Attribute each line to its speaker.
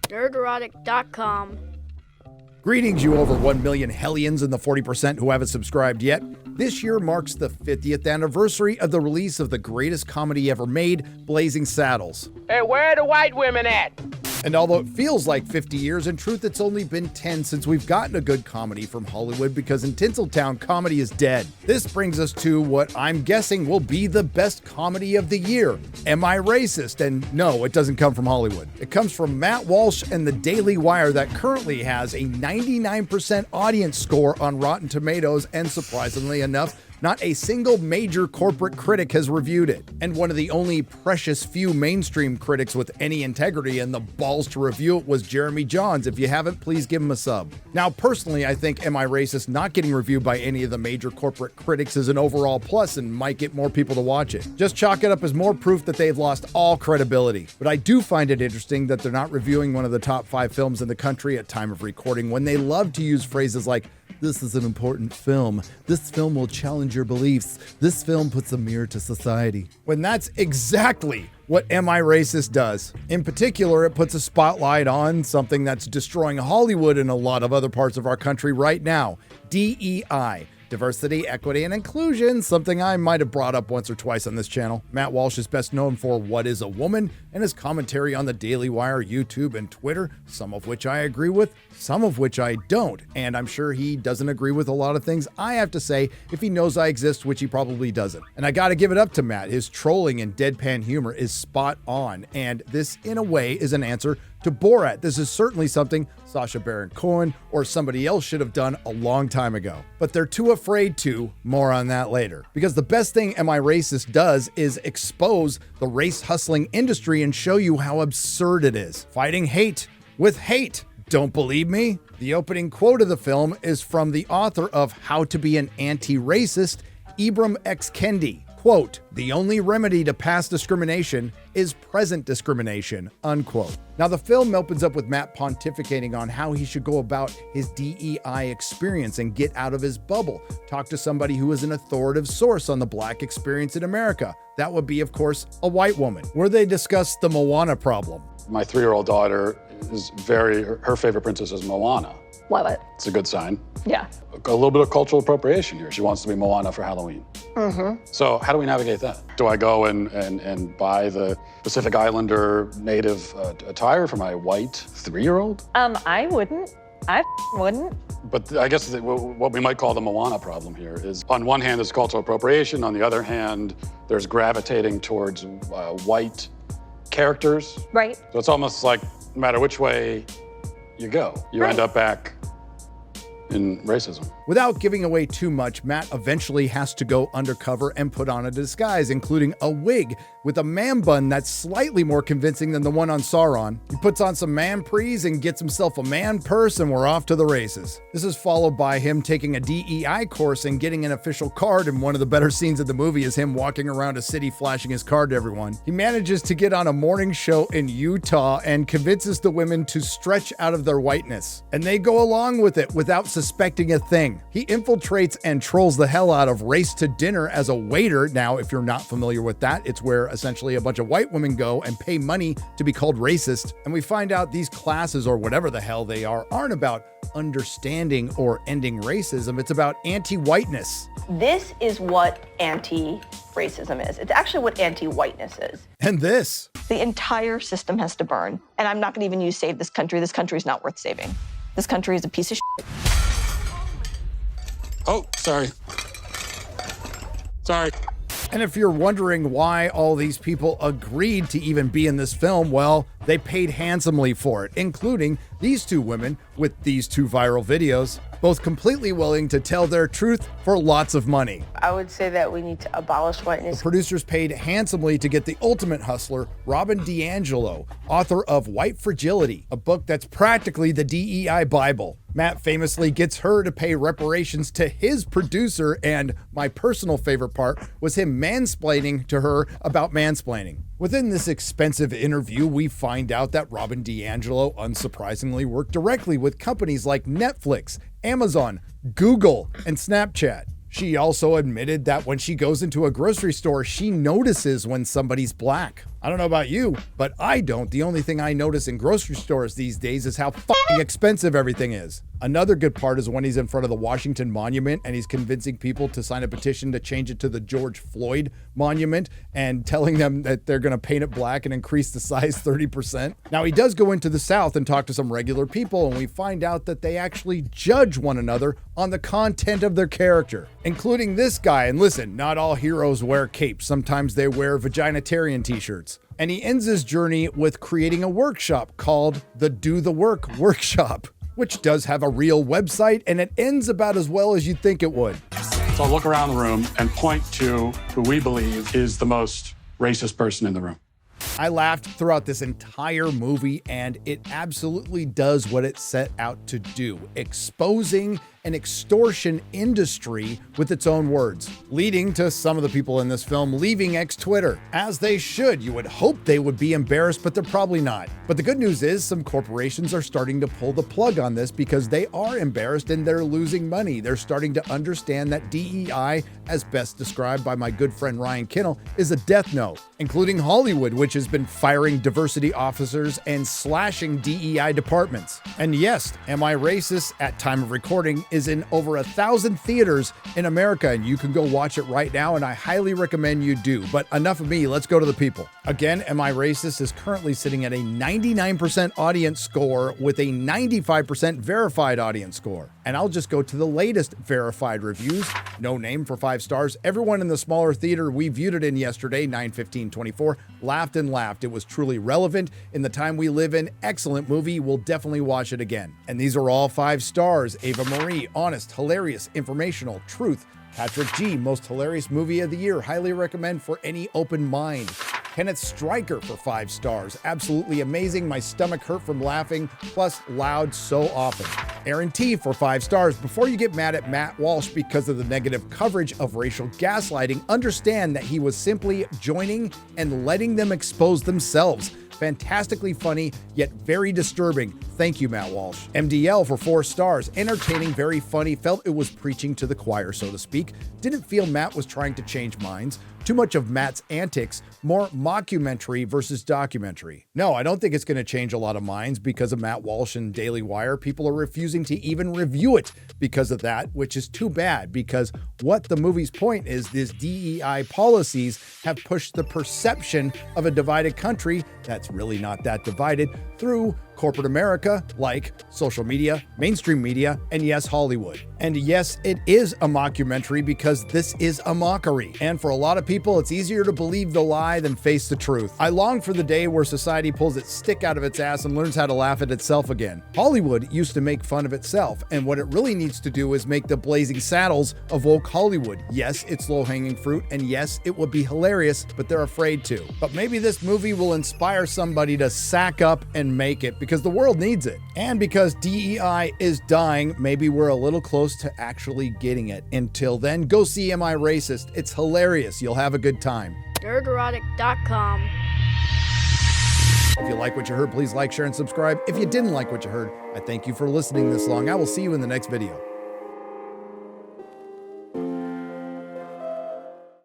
Speaker 1: Nerdrotic.com.
Speaker 2: Greetings, you over 1 million hellions and the 40% who haven't subscribed yet. This year marks the 50th anniversary of the release of the greatest comedy ever made, Blazing Saddles.
Speaker 3: Hey, where are the white women at?
Speaker 2: And although it feels like 50 years, in truth it's only been 10 since we've gotten a good comedy from Hollywood, because in Tinseltown, comedy is dead. This brings us to what I'm guessing will be the best comedy of the year. Am I Racist? And no, it doesn't come from Hollywood. It comes from Matt Walsh and the Daily Wire, that currently has a 99% audience score on Rotten Tomatoes, and surprisingly enough, not a single major corporate critic has reviewed it. And one of the only precious few mainstream critics with any integrity and the balls to review it was Jeremy Johns. If you haven't, please give him a sub. Now, personally, I think Am I Racist not getting reviewed by any of the major corporate critics is an overall plus and might get more people to watch it. Just chalk it up as more proof that they've lost all credibility. But I do find it interesting that they're not reviewing one of the top 5 films in the country at time of recording, when they love to use phrases like, "This is an important film. This film will challenge your beliefs. This film puts a mirror to society." When that's exactly what Am I Racist does. In particular, it puts a spotlight on something that's destroying Hollywood and a lot of other parts of our country right now: DEI. Diversity, equity, and inclusion, something I might have brought up once or twice on this channel. Matt Walsh is best known for What is a Woman and his commentary on the Daily Wire, YouTube, and Twitter, some of which I agree with, some of which I don't, and I'm sure he doesn't agree with a lot of things I have to say if he knows I exist, which he probably doesn't. And I gotta give it up to Matt. His trolling and deadpan humor is spot on, and this, in a way, is an answer to Borat. This is certainly something Sacha Baron Cohen or somebody else should have done a long time ago. But they're too afraid to. More on that later. Because the best thing Am I Racist does is expose the race hustling industry and show you how absurd it is. Fighting hate with hate. Don't believe me? The opening quote of the film is from the author of How to Be an Anti-Racist, Ibram X. Kendi. Quote, "The only remedy to past discrimination is present discrimination," unquote. Now, the film opens up with Matt pontificating on how he should go about his DEI experience and get out of his bubble. Talk to somebody who is an authoritative source on the Black experience in America. That would be, of course, a white woman. Where they discuss the Moana problem.
Speaker 4: My 3-year-old daughter is her favorite princess is Moana.
Speaker 5: Love it.
Speaker 4: It's a good sign.
Speaker 5: Yeah.
Speaker 4: A little bit of cultural appropriation here. She wants to be Moana for Halloween.
Speaker 5: Mm-hmm.
Speaker 4: So how do we navigate that? Do I go and buy the Pacific Islander native attire for my white 3-year-old?
Speaker 5: I wouldn't. I wouldn't.
Speaker 4: But I guess what we might call the Moana problem here is, on one hand, there's cultural appropriation. On the other hand, there's gravitating towards white characters.
Speaker 5: Right.
Speaker 4: So it's almost like no matter which way you go, you end up back in racism.
Speaker 2: Without giving away too much, Matt eventually has to go undercover and put on a disguise, including a wig with a man bun that's slightly more convincing than the one on Sauron. He puts on some man prees and gets himself a man purse, and we're off to the races. This is followed by him taking a DEI course and getting an official card, and one of the better scenes of the movie is him walking around a city flashing his card to everyone. He manages to get on a morning show in Utah and convinces the women to stretch out of their whiteness. And they go along with it without suspecting a thing. He infiltrates and trolls the hell out of Race to Dinner as a waiter. Now, if you're not familiar with that, it's where essentially a bunch of white women go and pay money to be called racist. And we find out these classes, or whatever the hell they are, aren't about understanding or ending racism. It's about anti-whiteness.
Speaker 5: This is what anti-racism is. It's actually what anti-whiteness is.
Speaker 2: And this.
Speaker 5: The entire system has to burn. And I'm not going to even use save this country. This country is not worth saving. This country is a piece of shit.
Speaker 4: Oh, sorry. Sorry.
Speaker 2: And if you're wondering why all these people agreed to even be in this film, well, they paid handsomely for it, including these 2 women with these 2 viral videos, both completely willing to tell their truth for lots of money.
Speaker 6: I would say that we need to abolish whiteness.
Speaker 2: The producers paid handsomely to get the ultimate hustler, Robin DiAngelo, author of White Fragility, a book that's practically the DEI Bible. Matt famously gets her to pay reparations to his producer, and my personal favorite part was him mansplaining to her about mansplaining. Within this expensive interview, we find out that Robin DiAngelo, unsurprisingly, worked directly with companies like Netflix, Amazon, Google, and Snapchat. She also admitted that when she goes into a grocery store, she notices when somebody's Black. I don't know about you, but I don't. The only thing I notice in grocery stores these days is how fucking expensive everything is. Another good part is when he's in front of the Washington Monument and he's convincing people to sign a petition to change it to the George Floyd Monument and telling them that they're going to paint it black and increase the size 30%. Now, he does go into the South and talk to some regular people, and we find out that they actually judge one another on the content of their character, including this guy. And listen, not all heroes wear capes. Sometimes they wear vaginitarian T-shirts. And he ends his journey with creating a workshop called the Do the Work Workshop, which does have a real website, and it ends about as well as you'd think it would.
Speaker 4: So I'll look around the room and point to who we believe is the most racist person in the room.
Speaker 2: I laughed throughout this entire movie, and it absolutely does what it set out to do, exposing an extortion industry with its own words, leading to some of the people in this film leaving ex-Twitter, as they should. You would hope they would be embarrassed, but they're probably not. But the good news is some corporations are starting to pull the plug on this because they are embarrassed and they're losing money. They're starting to understand that DEI, as best described by my good friend Ryan Kinnell, is a death note, including Hollywood, which has been firing diversity officers and slashing DEI departments. And yes, Am I Racist at time of recording is in over 1,000 theaters in America, and you can go watch it right now, and I highly recommend you do. But enough of me, let's go to the people. Again, Am I Racist is currently sitting at a 99% audience score with a 95% verified audience score. And I'll just go to the latest verified reviews. No Name for 5 stars. Everyone in the smaller theater we viewed it in yesterday, 9/15/24, laughed and laughed. It was truly relevant in the time we live in. Excellent movie. We'll definitely watch it again. And these are all 5 stars. Ava Marie, honest, hilarious, informational, truth. Patrick G, most hilarious movie of the year. Highly recommend for any open mind. Kenneth Stryker for 5 stars. Absolutely amazing. My stomach hurt from laughing, plus loud so often. Aaron T for 5 stars. Before you get mad at Matt Walsh because of the negative coverage of racial gaslighting, understand that he was simply joining and letting them expose themselves. Fantastically funny, yet very disturbing. Thank you, Matt Walsh. MDL for 4 stars. Entertaining, very funny. Felt it was preaching to the choir, so to speak. Didn't feel Matt was trying to change minds. Too much of Matt's antics. More mockumentary versus documentary. No, I don't think it's going to change a lot of minds because of Matt Walsh and Daily Wire. People are refusing to even review it because of that, which is too bad, because what the movie's point is, these DEI policies have pushed the perception of a divided country that's really not that divided through corporate America, like social media, mainstream media, and yes, Hollywood. And yes, it is a mockumentary because this is a mockery. And for a lot of people, it's easier to believe the lie than face the truth. I long for the day where society pulls its stick out of its ass and learns how to laugh at itself again. Hollywood used to make fun of itself, and what it really needs to do is make the blazing saddles of woke Hollywood. Yes, it's low-hanging fruit, and yes, it would be hilarious, but they're afraid to. But maybe this movie will inspire somebody to sack up and make it, because the world needs it. And because DEI is dying, maybe we're a little close to actually getting it. Until then, go see Am I Racist? It's hilarious. You'll have a good time.
Speaker 1: Nerdrotic.com.
Speaker 2: If you like what you heard, please like, share, and subscribe. If you didn't like what you heard, I thank you for listening this long. I will see you in the next video.